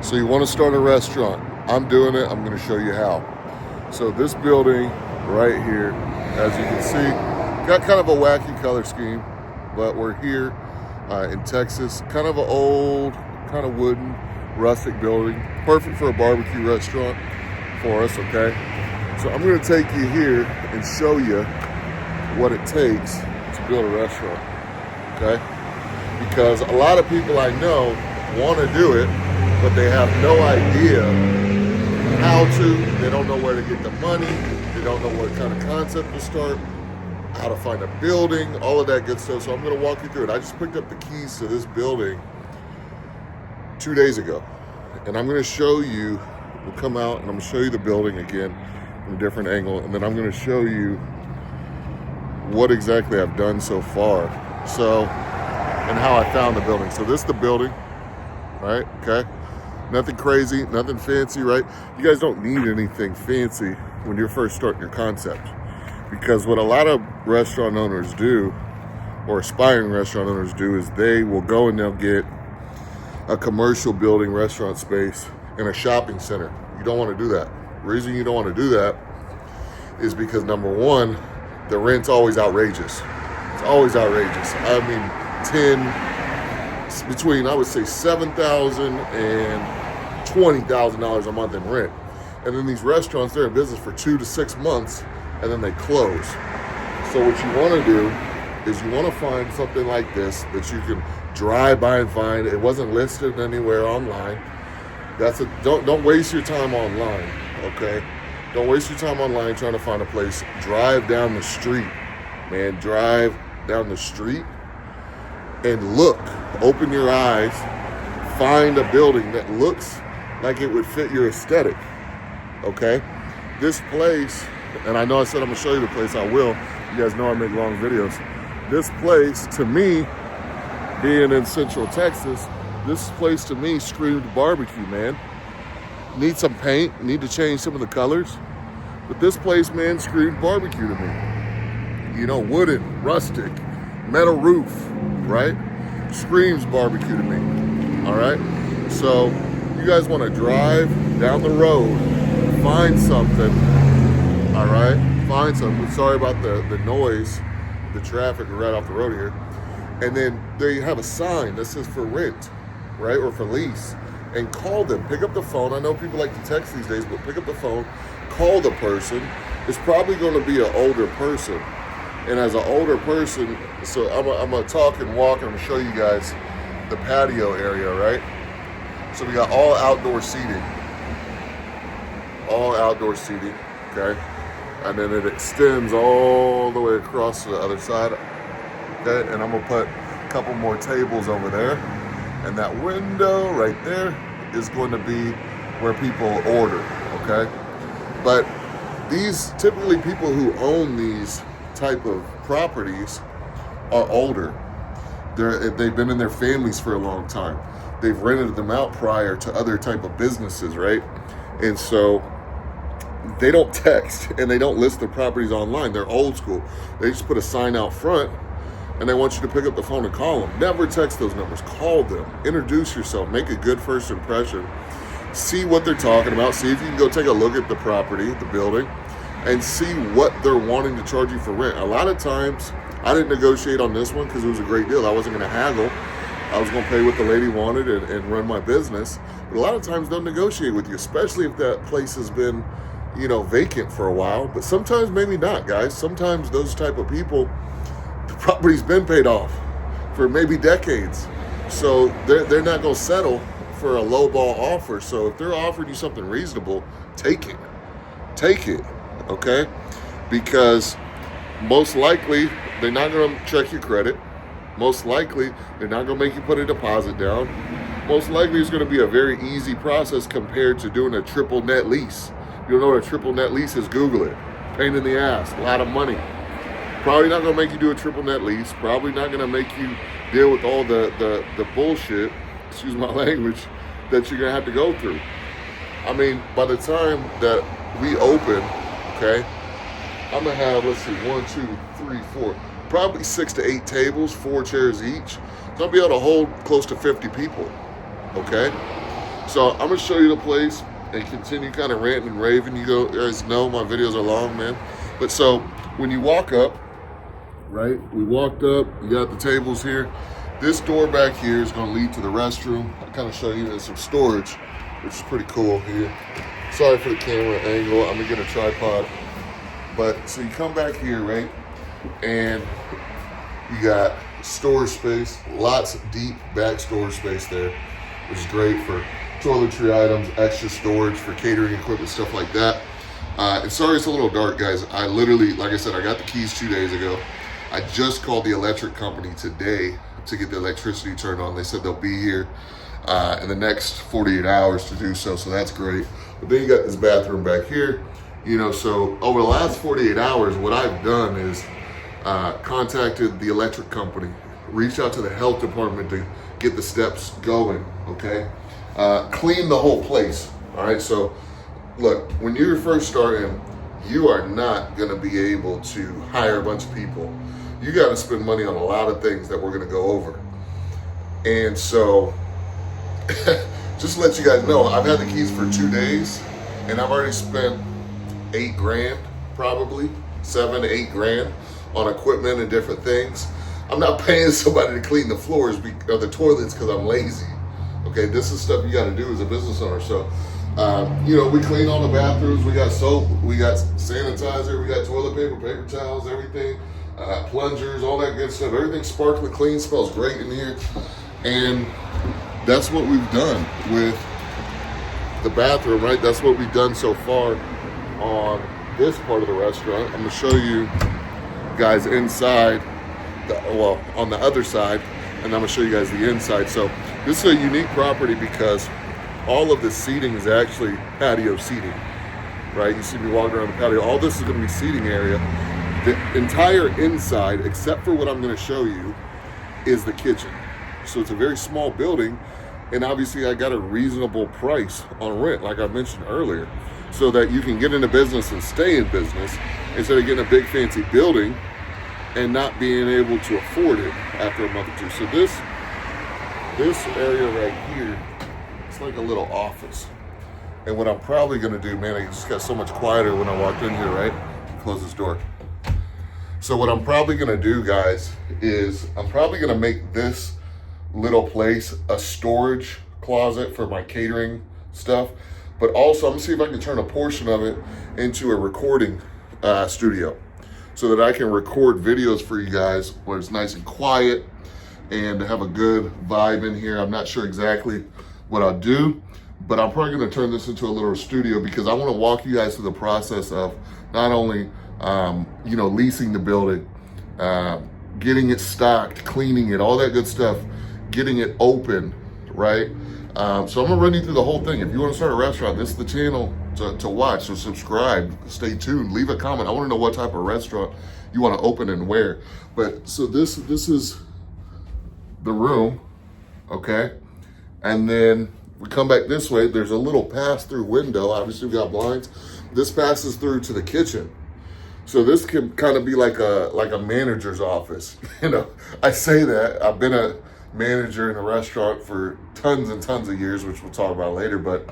So you want to start a restaurant. I'm doing it. I'm going to show you how. So this building right here, as you can see, got kind of a wacky color scheme, but we're here in Texas. Kind of an old, kind of wooden, rustic building. Perfect for a barbecue restaurant for us, okay? So I'm going to take you here and show you what it takes to build a restaurant, okay? Because a lot of people I know want to do it, but they have no idea how to. They don't know where to get the money. They don't know what kind of concept to start, how to find a building, all of that good stuff. So I'm going to walk you through it. I just picked up the keys to this building 2 days ago, and I'm going to show you. We'll come out and I'm going to show you the building again from a different angle, and then I'm going to show you what exactly I've done so far. So, and how I found the building. So this is the building, right? Okay. Nothing crazy, nothing fancy, right? You guys don't need anything fancy when you're first starting your concept, because what a lot of restaurant owners do, or aspiring restaurant owners do, is they will go and they'll get a commercial building, restaurant space in a shopping center. You don't want to do that. The reason you don't want to do that is because, number one, the rent's always outrageous. It's always outrageous. I mean, between, I would say, $7,000 and $20,000 a month in rent. And then these restaurants, they're in business for 2 to 6 months, and then they close. So what you want to do is you want to find something like this that you can drive by and find. It wasn't listed anywhere online. Don't waste your time online, okay? Don't waste your time online trying to find a place. Drive down the street, man. Drive down the street and look. Open your eyes. Find a building that looks like it would fit your aesthetic, okay? This place, and I know I said I'm going to show you the place. I will. You guys know I make long videos. This place, to me, being in Central Texas, this place to me screamed barbecue, man. Need some paint, need to change some of the colors. But this place, man, screamed barbecue to me. You know, wooden, rustic, metal roof, right? Screams barbecue to me, all right? So you guys want to drive down the road, find something, all right? Find something. Sorry about the noise, the traffic right off the road here. And then they have a sign that says for rent, right? Or for lease. And call them. Pick up the phone. I know people like to text these days, but pick up the phone. Call the person. It's probably going to be an older person. And as an older person, so I'm going to talk and walk, and I'm going to show you guys the patio area, right? So we got all outdoor seating. All outdoor seating, okay? And then it extends all the way across to the other side, okay? And I'm going to put a couple more tables over there. And that window right there is going to be where people order, okay? But these, typically people who own these type of properties are older. They've been in their families for a long time. They've rented them out prior to other type of businesses, right? And so they don't text and they don't list their properties online. They're old school. They just put a sign out front, and they want you to pick up the phone and call them. Never text those numbers. Call them. Introduce yourself. Make a good first impression. See what they're talking about. See if you can go take a look at the property, the building, and see what they're wanting to charge you for rent. A lot of times, I didn't negotiate on this one because it was a great deal. I wasn't going to haggle. I was going to pay what the lady wanted and run my business. But a lot of times, they'll negotiate with you, especially if that place has been, vacant for a while. But sometimes, maybe not, guys. Sometimes those type of people, the property's been paid off for maybe decades. So they're not going to settle for a lowball offer. So if they're offering you something reasonable, take it. Take it, okay? Because most likely, they're not going to check your credit. Most likely, they're not going to make you put a deposit down. Most likely, it's going to be a very easy process compared to doing a triple net lease. You don't know what a triple net lease is? Google it. Pain in the ass, a lot of money. Probably not going to make you do a triple net lease. Probably not going to make you deal with all the bullshit, excuse my language, that you're going to have to go through. I mean, by the time that we open, okay, I'm going to have, let's see, 1, 2, 3, 4, probably 6 to 8 tables, 4 chairs each. So I'll be able to hold close to 50 people, okay? So I'm gonna show you the place and continue kind of ranting and raving. You guys know my videos are long, man. But so when you walk up, right? We walked up, you got the tables here. This door back here is gonna lead to the restroom. I'll kind of show you there's some storage, which is pretty cool here. Sorry for the camera angle, I'm gonna get a tripod. But so you come back here, right? And you got storage space, lots of deep back storage space there, which is great for toiletry items, extra storage for catering equipment, stuff like that. And sorry it's a little dark, guys. I literally, like I said, I got the keys 2 days ago. I just called the electric company today to get the electricity turned on. They said they'll be here in the next 48 hours to do so, so that's great. But then you got this bathroom back here. You know, so over the last 48 hours, what I've done is contacted the electric company, reached out to the health department to get the steps going, okay? Clean the whole place, all right? So look, when you're first starting, you are not gonna be able to hire a bunch of people. You gotta spend money on a lot of things that we're gonna go over. And so, just to let you guys know, I've had the keys for 2 days and I've already spent 8 grand, probably 7 to 8 grand on equipment and different things. I'm not paying somebody to clean the floors or the toilets because I'm lazy. Okay, this is stuff you got to do as a business owner. So, you know, we clean all the bathrooms. We got soap, we got sanitizer, we got toilet paper, paper towels, everything, plungers, all that good stuff. Everything's sparkling clean, smells great in here. And that's what we've done with the bathroom, right? That's what we've done so far on this part of the restaurant. I'm gonna show you guys inside, well, on the other side, and I'm gonna show you guys the inside. So this is a unique property because all of the seating is actually patio seating, right? You see me walking around the patio. All this is gonna be seating area. The entire inside, except for what I'm gonna show you, is the kitchen. So it's a very small building, and obviously I got a reasonable price on rent, like I mentioned earlier, so that you can get into business and stay in business instead of getting a big fancy building and not being able to afford it after a month or two. So this area right here, it's like a little office. And what I'm probably gonna do, man, I just got so much quieter when I walked in here, right? Close this door. So what I'm probably gonna do, guys, is I'm probably gonna make this little place a storage closet for my catering stuff. But also, I'm gonna see if I can turn a portion of it into a recording studio so that I can record videos for you guys where it's nice and quiet and have a good vibe in here. I'm not sure exactly what I'll do, but I'm probably gonna turn this into a little studio because I wanna walk you guys through the process of not only you know, leasing the building, getting it stocked, cleaning it, all that good stuff, getting it open, right? So I'm gonna run you through the whole thing. If you wanna start a restaurant, this is the channel to watch, so subscribe, stay tuned, leave a comment. I wanna know what type of restaurant you wanna open and where. But so this is the room, okay? And then we come back this way, there's a little pass-through window. Obviously we've got blinds. This passes through to the kitchen. So this can kind of be like a manager's office. You know, I say that, I've been a manager in a restaurant for tons and tons of years, which we'll talk about later, but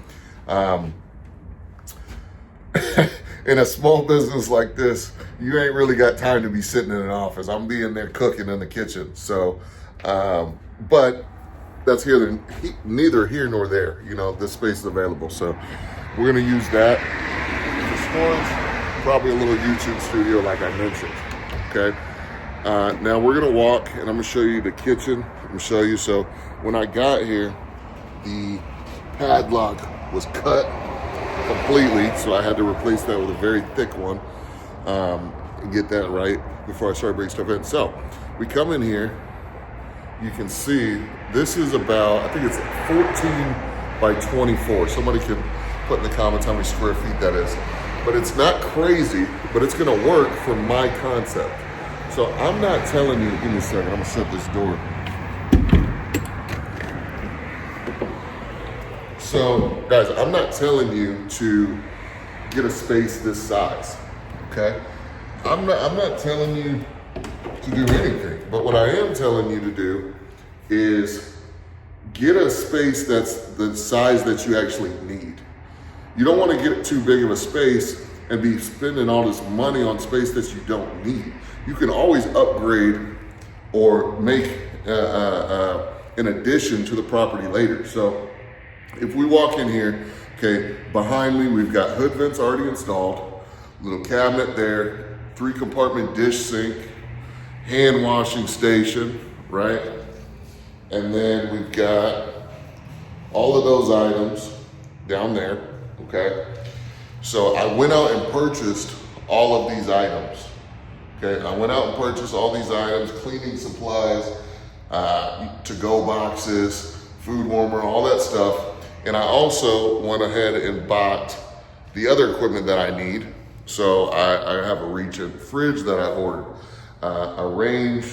in a small business like this, you ain't really got time to be sitting in an office. I'm being there cooking in the kitchen. So, but that's neither here nor there. You know, this space is available. So we're gonna use that for storage, probably a little YouTube studio like I mentioned, okay? Now we're gonna walk and I'm gonna show you the kitchen. I'm gonna show you, so when I got here, the padlock was cut completely, so I had to replace that with a very thick one and get that right before I start bringing stuff in. So we come in here, you can see this is about, I think it's 14 by 24. Somebody can put in the comments how many square feet that is. But it's not crazy, but it's gonna work for my concept. So I'm not telling you, give me a second, I'm gonna shut this door. So guys, I'm not telling you to get a space this size, okay? I'm not telling you to do anything, but what I am telling you to do is get a space that's the size that you actually need. You don't want to get too big of a space and be spending all this money on space that you don't need. You can always upgrade or make an addition to the property later. So if we walk in here, okay, behind me we've got hood vents already installed, little cabinet there, 3-compartment dish sink, hand washing station, right? And then we've got all of those items down there, okay? So I went out and purchased all of these items, okay? I went out and purchased all these items, cleaning supplies, to-go boxes, food warmer, all that stuff. And I also went ahead and bought the other equipment that I need. So I have a Regent fridge that I ordered, a range,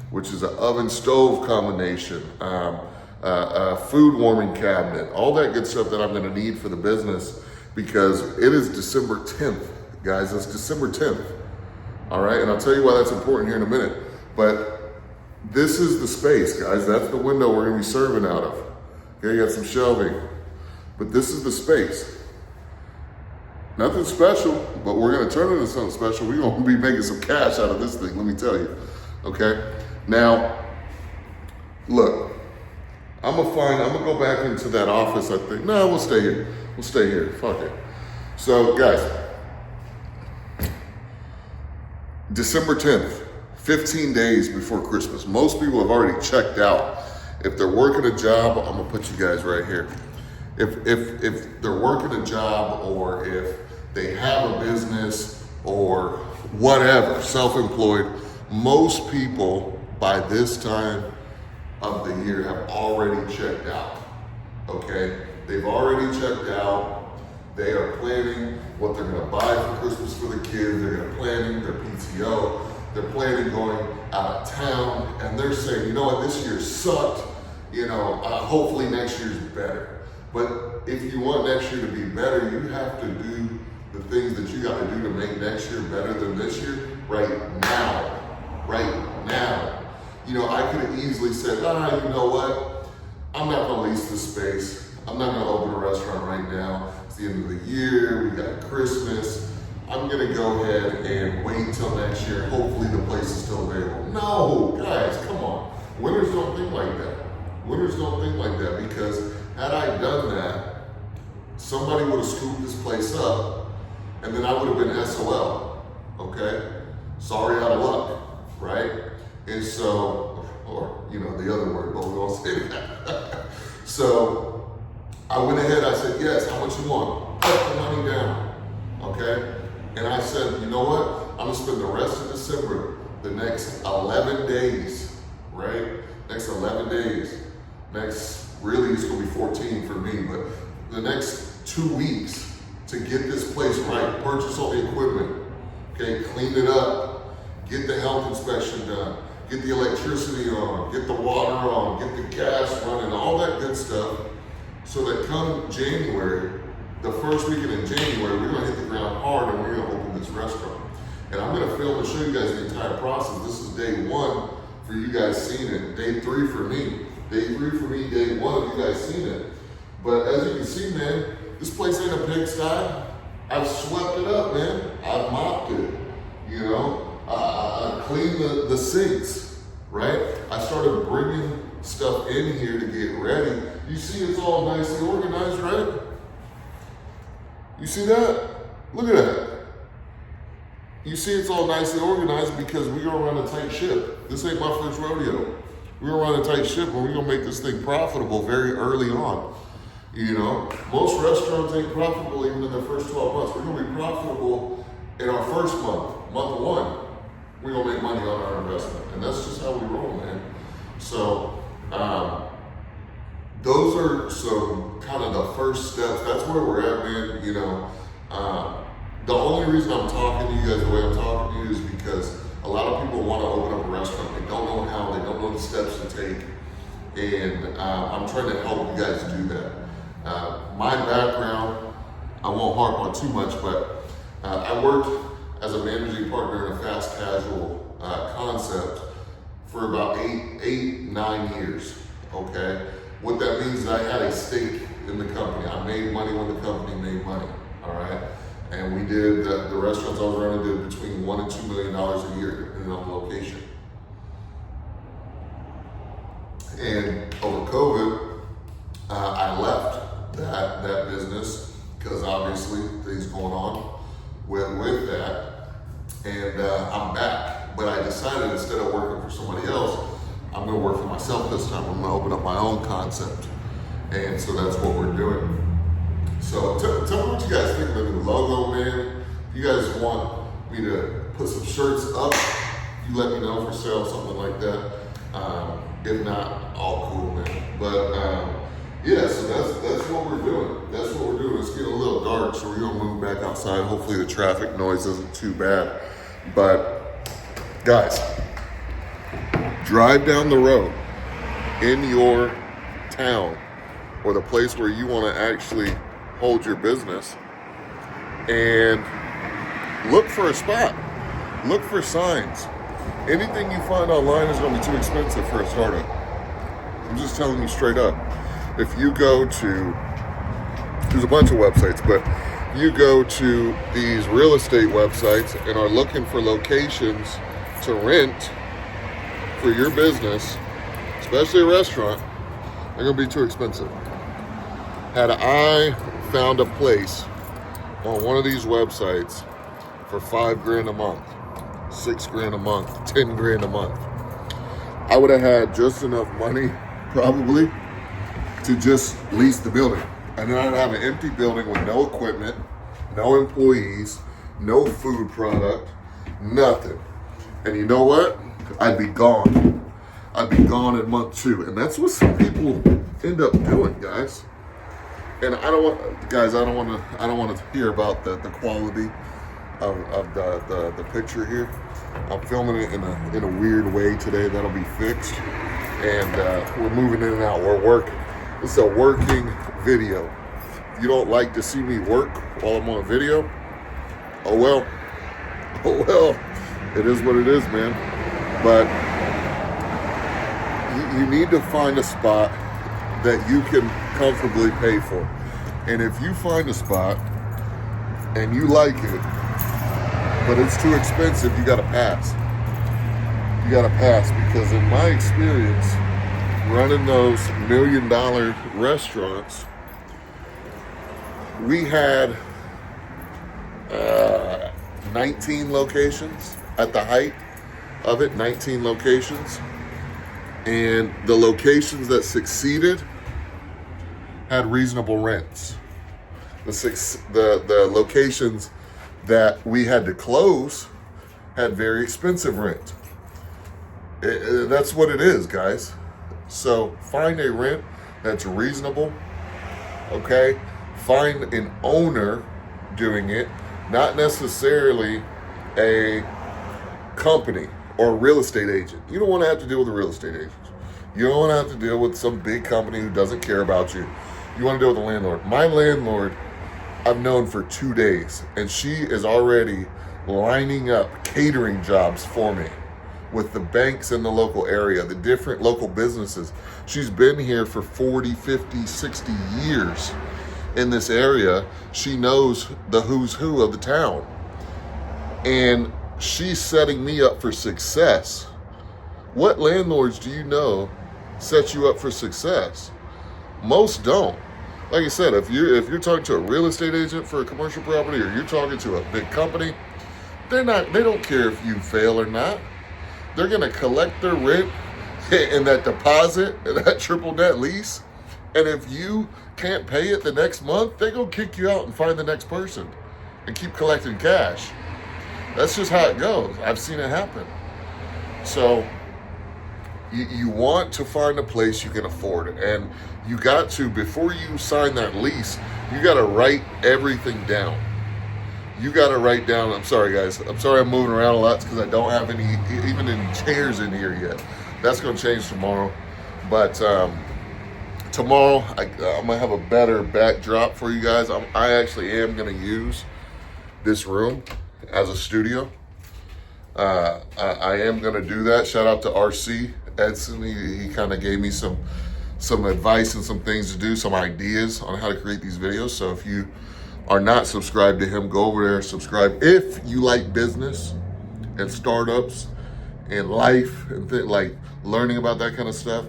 which is an oven stove combination, a food warming cabinet, all that good stuff that I'm gonna need for the business, because it is December 10th, guys, it's December 10th, all right? And I'll tell you why that's important here in a minute, but this is the space, guys. That's the window we're gonna be serving out of. Okay, you got some shelving, but this is the space. Nothing special, but we're gonna turn it into something special. We're gonna be making some cash out of this thing, let me tell you, okay? Now, look, I'm gonna go back into that office, I think. No, we'll stay here. We'll stay here, fuck it. So guys, December 10th, 15 days before Christmas. Most people have already checked out. If they're working a job, I'm gonna put you guys right here. If they're working a job, or if they have a business or whatever, self-employed, most people by this time of the year have already checked out, okay? They've already checked out. They are planning what they're gonna buy for Christmas for the kids. They're planning their PTO. They're planning going out of town, and they're saying, you know what, this year sucked. You know, hopefully next year's better. But if you want next year to be better, you have to do the things that you got to do to make next year better than this year right now. Right now. You know, I could have easily said, you know what? I'm not gonna lease this space. I'm not gonna open a restaurant right now. It's the end of the year, we got Christmas. I'm gonna go ahead and wait till next year. Hopefully the place is still available. No, guys, come on. Winners don't think like that. Winners don't think like that, because had I done that, somebody would have scooped this place up, and then I would have been SOL, okay? Sorry out of luck, right? And so, or, you know, the other word, but we won't say that. So I went ahead, I said, yes, how much you want? Put the money down, okay? And I said, you know what? I'm gonna spend the rest of December, the next 11 days, right? Next 11 days. Next, really it's gonna be 14 for me, but the next 2 weeks to get this place right, purchase all the equipment, okay, clean it up, get the health inspection done, get the electricity on, get the water on, get the gas running, all that good stuff, so that come January, the first weekend in January, we're gonna hit the ground hard and we're gonna open this restaurant. And I'm gonna film and show you guys the entire process. This is day 1 for you guys seeing it, day 3 for me. Day 3 for me, day 1 of you guys seen it. But as you can see, man, this place ain't a pigsty. I've swept it up, man. I've mopped it, you know. I cleaned the sinks, right? I started bringing stuff in here to get ready. You see it's all nicely organized, right? You see that? Look at that. You see it's all nicely organized because we're gonna run a tight ship. This ain't my first rodeo. We're gonna run a tight ship and we're gonna make this thing profitable very early on. You know, most restaurants ain't profitable even in their first 12 months. We're gonna be profitable in our first month 1. We're gonna make money on our investment. And that's just how we roll, man. So, those are some kind of the first steps. That's where we're at, man. You know, the only reason I'm talking to you guys the way I'm talking to you is because a lot of people want to open up a restaurant. They don't know how, they don't know the steps to take. And I'm trying to help you guys do that. My background, I won't harp on too much, but I worked as a managing partner in a fast casual concept for about 8, 9 years, okay? What that means is I had a stake in the company. I made money when the company made money, all right? And we did, the restaurants I was running did between $1 and $2 million a year, depending on the location. And over COVID, I left that business because obviously things going on with that. And I'm back. But I decided instead of working for somebody else, I'm gonna work for myself this time. I'm gonna open up my own concept. And so that's what we're doing. So tell me what you guys think of the new logo, man. If you guys want me to put some shirts up, you let me know for sale, something like that. If not, all cool, man. But yeah, so that's what we're doing. That's what we're doing. It's getting a little dark, so we're gonna move back outside. Hopefully the traffic noise isn't too bad. But guys, drive down the road in your town or the place where you want to actually hold your business and look for a spot. Look for signs. Anything you find online is going to be too expensive for a startup. I'm just telling you straight up. If you go to, there's a bunch of websites, but you go to these real estate websites and are looking for locations to rent for your business, especially a restaurant, they're going to be too expensive. Had I found a place on one of these websites for $5,000 a month, $6,000 a month, $10,000 a month, I would have had just enough money probably to just lease the building. And then I'd have an empty building with no equipment, no employees, no food product, nothing. And you know what? I'd be gone. I'd be gone in month 2. And that's what some people end up doing, guys. And I don't want to hear about the quality of the picture here. I'm filming it in a weird way today. That'll be fixed. And we're moving in and out. We're working. This is a working video. If you don't like to see me work while I'm on video, oh well. It is what it is, man. But you need to find a spot that you can comfortably pay for. And if you find a spot and you like it, but it's too expensive, you gotta pass. You gotta pass, because in my experience, running those $1 million restaurants, we had 19 locations at the height of it, 19 locations. And the locations that succeeded had reasonable rents. The locations that we had to close had very expensive rent. That's what it is, guys. So find a rent that's reasonable, okay? Find an owner doing it, not necessarily a company or a real estate agent. You don't want to have to deal with a real estate agent. You don't want to have to deal with some big company who doesn't care about you. You want to deal with a landlord. My landlord, I've known for 2 days, and she is already lining up catering jobs for me with the banks in the local area, the different local businesses. She's been here for 40, 50, 60 years in this area. She knows the who's who of the town. And she's setting me up for success. What landlords do you know set you up for success? Most don't. Like I said, if you're talking to a real estate agent for a commercial property, or you're talking to a big company, they don't care if you fail or not. They're gonna collect their rent and that deposit and that triple net lease. And if you can't pay it the next month, they're gonna kick you out and find the next person and keep collecting cash. That's just how it goes. I've seen it happen. So you want to find a place you can afford. And you got to, before you sign that lease, you got to write everything down. You got to write down, I'm sorry guys, I'm sorry I'm moving around a lot because I don't have even any chairs in here yet. That's going to change tomorrow. But tomorrow, I'm going to have a better backdrop for you guys. I actually am going to use this room as a studio. I am going to do that. Shout out to RC Edson. He kind of gave me some some advice and some things to do, some ideas on how to create these videos. So if you are not subscribed to him, go over there, subscribe. If you like business and startups and life and like learning about that kind of stuff,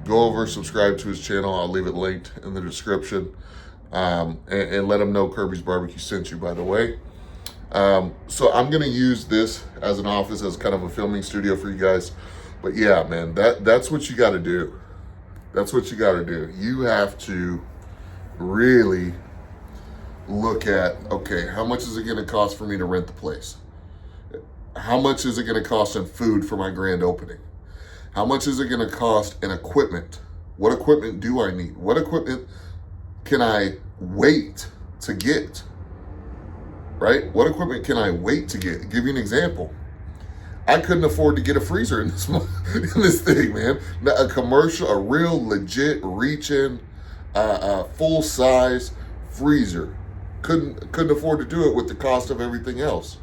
go over, subscribe to his channel. I'll leave it linked in the description. And let him know Kirby's Barbecue sent you, by the way. So I'm gonna use this as an office, as kind of a filming studio for you guys. But yeah, man, that's what you gotta do. That's what you gotta do. You have to really look at, okay, how much is it gonna cost for me to rent the place? How much is it gonna cost in food for my grand opening? How much is it gonna cost in equipment? What equipment do I need? What equipment can I wait to get? Right? What equipment can I wait to get? I'll give you an example. I couldn't afford to get a freezer in this thing, man. A commercial, a real legit reach-in, full size freezer. Couldn't afford to do it with the cost of everything else.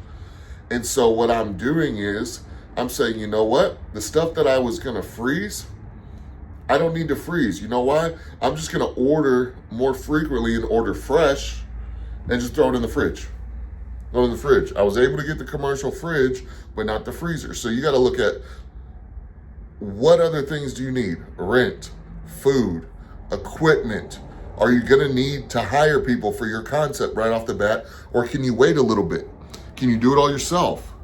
And so what I'm doing is I'm saying, you know what? The stuff that I was gonna freeze, I don't need to freeze. You know why? I'm just gonna order more frequently and order fresh and just throw it in the fridge. Throw it in the fridge. I was able to get the commercial fridge, but not the freezer. So you gotta look at what other things do you need? Rent, food, equipment. Are you gonna need to hire people for your concept right off the bat? Or can you wait a little bit? Can you do it all yourself?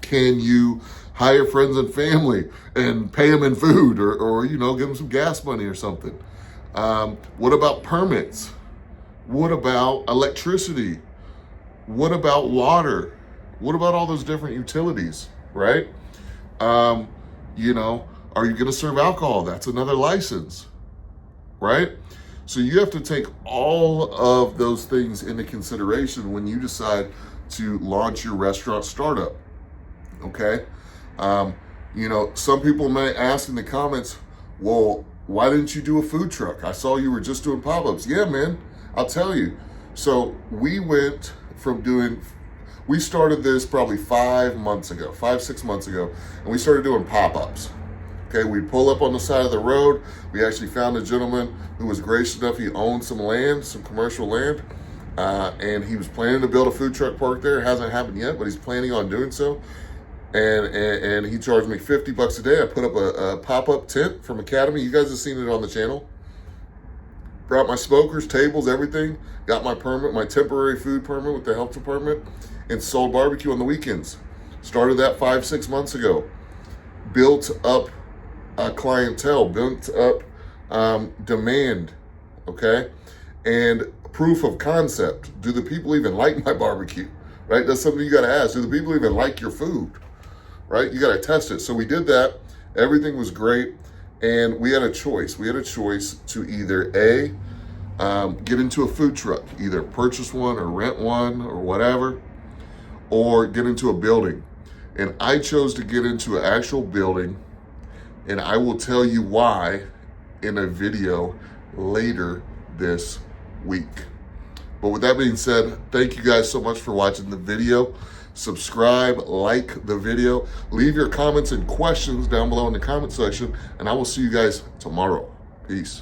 Can you hire friends and family and pay them in food or you know, give them some gas money or something? What about permits? What about electricity? What about water? What about all those different utilities, right? You know, are you gonna serve alcohol? That's another license, right? So you have to take all of those things into consideration when you decide to launch your restaurant startup, okay? You know, some people may ask in the comments, well, why didn't you do a food truck? I saw you were just doing pop-ups. Yeah, man, I'll tell you. So we went from we started this probably 5, 6 months ago, and we started doing pop-ups. Okay, we'd pull up on the side of the road. We actually found a gentleman who was gracious enough. He owned some land, some commercial land, and he was planning to build a food truck park there. It hasn't happened yet, but he's planning on doing so. And he charged me $50 a day. I put up a pop-up tent from Academy. You guys have seen it on the channel. Brought my smokers, tables, everything. Got my permit, my temporary food permit with the health department, and sold barbecue on the weekends. Started that 5, 6 months ago. Built up a clientele, built up demand, okay? And proof of concept. Do the people even like my barbecue, right? That's something you gotta ask. Do the people even like your food, right? You gotta test it. So we did that. Everything was great. And we had a choice. We had a choice to either get into a food truck, either purchase one or rent one or whatever, or get into a building. And I chose to get into an actual building, and I will tell you why in a video later this week. But with that being said, thank you guys so much for watching the video. Subscribe, like the video, leave your comments and questions down below in the comment section, and I will see you guys tomorrow. Peace.